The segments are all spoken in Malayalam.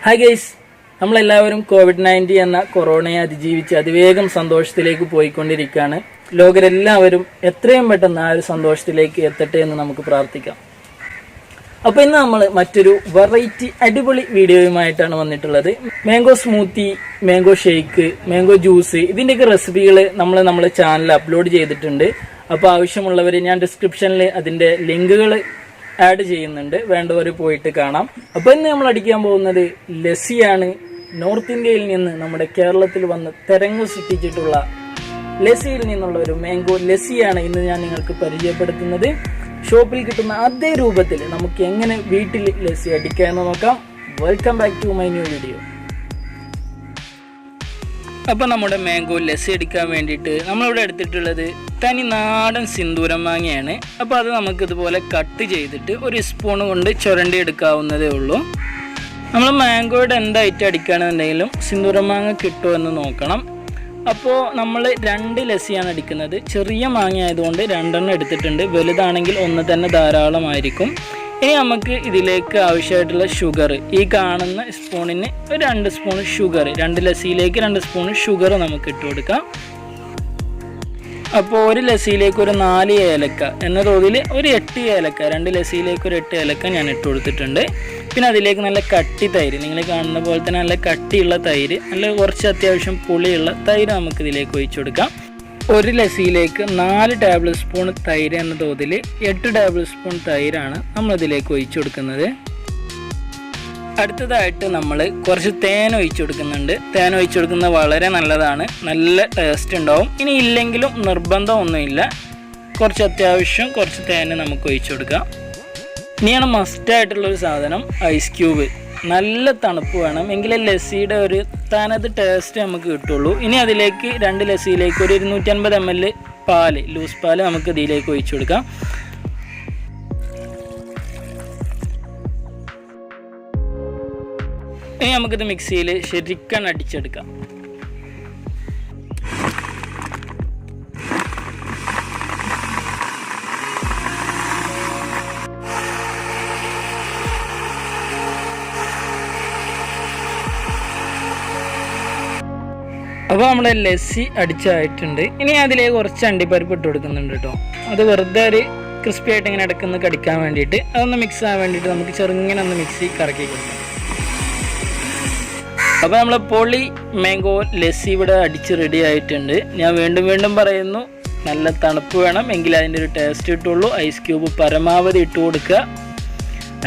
Hi guys, നമ്മളെല്ലാവരും കോവിഡ്-19 എന്ന കൊറോണയെ അതിജീവിച്ച് അതിവേഗം സന്തോഷത്തിലേക്ക് പോയിക്കൊണ്ടിരിക്കുകയാണ്. ലോകരെല്ലാവരും എത്രയും പെട്ടെന്ന് ആ ഒരു സന്തോഷത്തിലേക്ക് എത്തട്ടെ എന്ന് നമുക്ക് പ്രാർത്ഥിക്കാം. അപ്പോൾ ഇന്ന് നമ്മൾ മറ്റൊരു വെറൈറ്റി അടിപൊളി വീഡിയോയുമായിട്ടാണ് വന്നിട്ടുള്ളത്. Mango smoothie, mango shake, mango juice ഇതിൻ്റെയൊക്കെ റെസിപ്പികൾ നമ്മുടെ ചാനലിൽ അപ്ലോഡ് ചെയ്തിട്ടുണ്ട്. അപ്പോൾ ആവശ്യമുള്ളവർ ഞാൻ ഡിസ്ക്രിപ്ഷനിൽ അതിൻ്റെ ലിങ്കുകൾ ആഡ് ചെയ്യുന്നുണ്ട്, വേണ്ടവർ പോയിട്ട് കാണാം. അപ്പോൾ ഇന്ന് നമ്മൾ അടിക്കാൻ പോകുന്നത് ലസ്സിയാണ്. നോർത്ത് ഇന്ത്യയിൽ നിന്ന് നമ്മുടെ കേരളത്തിൽ വന്ന് തെരഞ്ഞു സൃഷ്ടിച്ചിട്ടുള്ള ലസ്സിയിൽ നിന്നുള്ള ഒരു മാംഗോ ലസ്സിയാണ് ഇന്ന് ഞാൻ നിങ്ങൾക്ക് പരിചയപ്പെടുത്തുന്നത്. ഷോപ്പിൽ കിട്ടുന്ന അതേ രൂപത്തിൽ നമുക്ക് എങ്ങനെ വീട്ടിൽ ലസ്സി അടിക്കാമെന്ന് നോക്കാം. Welcome back to my new video. അപ്പോൾ നമ്മുടെ മാംഗോ ലസ്സി അടിക്കാൻ വേണ്ടിയിട്ട് നമ്മളിവിടെ എടുത്തിട്ടുള്ളത് തനി നാടൻ സിന്ദൂരം മാങ്ങയാണ്. അപ്പോൾ അത് നമുക്കിതുപോലെ കട്ട് ചെയ്തിട്ട് ഒരു സ്പൂൺ കൊണ്ട് ചുരണ്ടി എടുക്കാവുന്നതേ ഉള്ളൂ. നമ്മൾ മാംഗോയുടെ എന്ത് ഐറ്റം അടിക്കുകയാണെന്നുണ്ടെങ്കിലും സിന്ദൂരം മാങ്ങ കിട്ടുമോ എന്ന് നോക്കണം. അപ്പോൾ നമ്മൾ 2 ലസ്സിയാണ് അടിക്കുന്നത്. ചെറിയ മാങ്ങ ആയതുകൊണ്ട് 2 എടുത്തിട്ടുണ്ട്, വലുതാണെങ്കിൽ 1 തന്നെ ധാരാളമായിരിക്കും. ഇനി നമുക്ക് ഇതിലേക്ക് ആവശ്യമായിട്ടുള്ള ഷുഗർ, ഈ കാണുന്ന സ്പൂണിന് ഒരു 2 സ്പൂൺ ഷുഗർ, 2 ലസ്സിയിലേക്ക് 2 സ്പൂൺ ഷുഗർ നമുക്ക് ഇട്ട് കൊടുക്കാം. അപ്പോൾ ഒരു ലസ്സിയിലേക്ക് ഒരു 4 ഏലക്ക എന്ന തോതിൽ ഒരു 8 ഏലക്ക, 2 ലസ്സിയിലേക്ക് ഒരു 8 ഏലക്ക ഞാൻ ഇട്ട് കൊടുത്തിട്ടുണ്ട്. പിന്നെ അതിലേക്ക് നല്ല കട്ടി തൈര്, നിങ്ങൾ കാണുന്ന പോലെ തന്നെ നല്ല കട്ടിയുള്ള തൈര്, നല്ല കുറച്ച് അത്യാവശ്യം പുളിയുള്ള തൈര് നമുക്കിതിലേക്ക് ഒഴിച്ചു കൊടുക്കാം. ഒരു ലസ്സിയിലേക്ക് 4 ടേബിൾ സ്പൂൺ തൈര് എന്ന തോതിൽ 8 ടേബിൾ സ്പൂൺ തൈരാണ് നമ്മളിതിലേക്ക് ഒഴിച്ചു കൊടുക്കുന്നത്. അടുത്തതായിട്ട് നമ്മൾ കുറച്ച് തേൻ ഒഴിച്ചു കൊടുക്കുന്നുണ്ട്. തേൻ ഒഴിച്ചു കൊടുക്കുന്നത് വളരെ നല്ലതാണ്, നല്ല ടേസ്റ്റ് ഉണ്ടാവും. ഇനി ഇല്ലെങ്കിലും നിർബന്ധമൊന്നുമില്ല, കുറച്ച് അത്യാവശ്യം കുറച്ച് തേൻ നമുക്ക് ഒഴിച്ചു കൊടുക്കാം. ഇനിയാണ് മസ്റ്റായിട്ടുള്ളൊരു സാധനം ഐസ് ക്യൂബ്. നല്ല തണുപ്പ് വേണം, എങ്കിലേ ലസ്സിയുടെ ഒരു തനത് ടേസ്റ്റ് നമുക്ക് കിട്ടുള്ളൂ. ഇനി അതിലേക്ക് 2 ലസ്സിയിലേക്ക് ഒരു 250 ml പാല്, ലൂസ് പാല് നമുക്ക് ഇതിലേക്ക് ഒഴിച്ചു കൊടുക്കാം. ഇനി നമുക്കിത് മിക്സിയിൽ ശരിക്കും അടിച്ചെടുക്കാം. അപ്പോൾ നമ്മുടെ ലസ്സി അടിച്ചായിട്ടുണ്ട്. ഇനി അതിലേക്ക് കുറച്ച് അണ്ടിപ്പരിപ്പ് ഇട്ട് കൊടുക്കുന്നുണ്ട് കേട്ടോ. അത് വെറുതെ ഒരു ക്രിസ്പി ആയിട്ട് ഇങ്ങനെ ഇടയ്ക്കൊന്ന് കടിക്കാൻ വേണ്ടിയിട്ട്, അതൊന്ന് മിക്സ് ആകാൻ വേണ്ടിയിട്ട് നമുക്ക് ചെറുങ്ങനെ ഒന്ന് മിക്സി കറക്കി കൊടുക്കാം. അപ്പോൾ നമ്മൾ പൊളി മാംഗോ ലസ്സി ഇവിടെ അടിച്ച് റെഡി ആയിട്ടുണ്ട്. ഞാൻ വീണ്ടും പറയുന്നു, നല്ല തണുപ്പ് വേണം, എങ്കിൽ അതിൻ്റെ ഒരു ടേസ്റ്റ് കിട്ടുള്ളൂ. ഐസ് ക്യൂബ് പരമാവധി ഇട്ട് കൊടുക്കുക.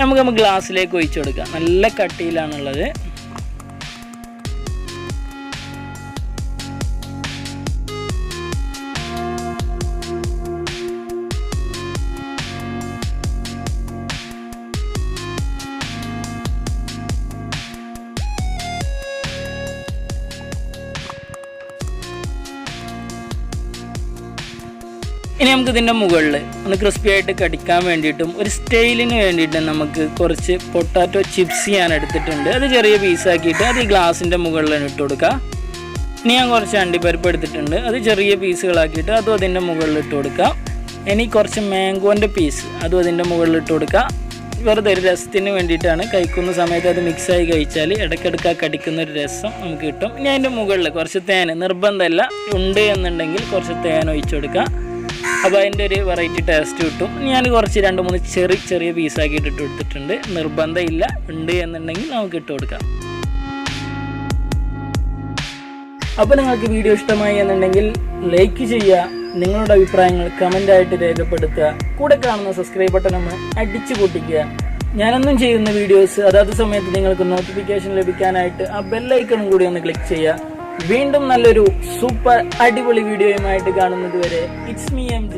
നമുക്ക് ഗ്ലാസ്സിലേക്ക് ഒഴിച്ചു കൊടുക്കാം. നല്ല കട്ടിയിലാണുള്ളത്. ഇനി നമുക്ക് ഇതിൻ്റെ മുകളിൽ ഒന്ന് ക്രിസ്പി ആയിട്ട് കടിക്കാൻ വേണ്ടിയിട്ടും ഒരു സ്റ്റൈലിന് വേണ്ടിയിട്ടും നമുക്ക് കുറച്ച് പൊട്ടാറ്റോ ചിപ്സ് ഞാൻ എടുത്തിട്ടുണ്ട്. അത് ചെറിയ പീസാക്കിയിട്ട് അത് ഈ ഗ്ലാസിൻ്റെ മുകളിൽ ഇട്ട് കൊടുക്കുക. ഇനി ഞാൻ കുറച്ച് അണ്ടിപ്പരിപ്പ് എടുത്തിട്ടുണ്ട്, അത് ചെറിയ പീസുകളാക്കിയിട്ട് അതും അതിൻ്റെ മുകളിൽ ഇട്ട് കൊടുക്കുക. ഇനി കുറച്ച് മാംഗോൻ്റെ പീസ് അതും അതിൻ്റെ മുകളിൽ ഇട്ട് കൊടുക്കുക. വെറുതെ ഒരു രസത്തിന് വേണ്ടിയിട്ടാണ്. കഴിക്കുന്ന സമയത്ത് അത് മിക്സായി കഴിച്ചാൽ ഇടയ്ക്കിടയ്ക്ക് കടിക്കുന്ന ഒരു രസം നമുക്ക് കിട്ടും. ഇനി അതിൻ്റെ മുകളിൽ കുറച്ച് തേൻ, നിർബന്ധമല്ല, ഉണ്ട് എന്നുണ്ടെങ്കിൽ കുറച്ച് തേൻ ഒഴിച്ചു കൊടുക്കുക. അപ്പോൾ അതിൻ്റെ ഒരു വെറൈറ്റി ടേസ്റ്റ് കിട്ടും. ഞാൻ കുറച്ച് 2-3 ചെറിയ പീസാക്കിയിട്ട് ഇട്ട് കൊടുത്തിട്ടുണ്ട്. നിർബന്ധമില്ല, ഉണ്ട് എന്നുണ്ടെങ്കിൽ നമുക്ക് ഇട്ട് കൊടുക്കാം. അപ്പോൾ നിങ്ങൾക്ക് വീഡിയോ ഇഷ്ടമായി എന്നുണ്ടെങ്കിൽ ലൈക്ക് ചെയ്യുക, നിങ്ങളുടെ അഭിപ്രായങ്ങൾ കമൻ്റായിട്ട് രേഖപ്പെടുത്തുക. കൂടെ കാണുന്ന സബ്സ്ക്രൈബ് ബട്ടൺ ഒന്ന് അടിച്ചു പൊട്ടിക്കുക. ഞാനെന്നും ചെയ്യുന്ന വീഡിയോസ് അതാത് സമയത്ത് നിങ്ങൾക്ക് നോട്ടിഫിക്കേഷൻ ലഭിക്കാനായിട്ട് ആ ബെല്ലൈക്കണും കൂടി ഒന്ന് ക്ലിക്ക് ചെയ്യുക. വീണ്ടും നല്ലൊരു സൂപ്പർ അടിപൊളി വീഡിയോയുമായിട്ട് കാണുന്നത് വരെ ഇറ്റ്സ് മീ MJ.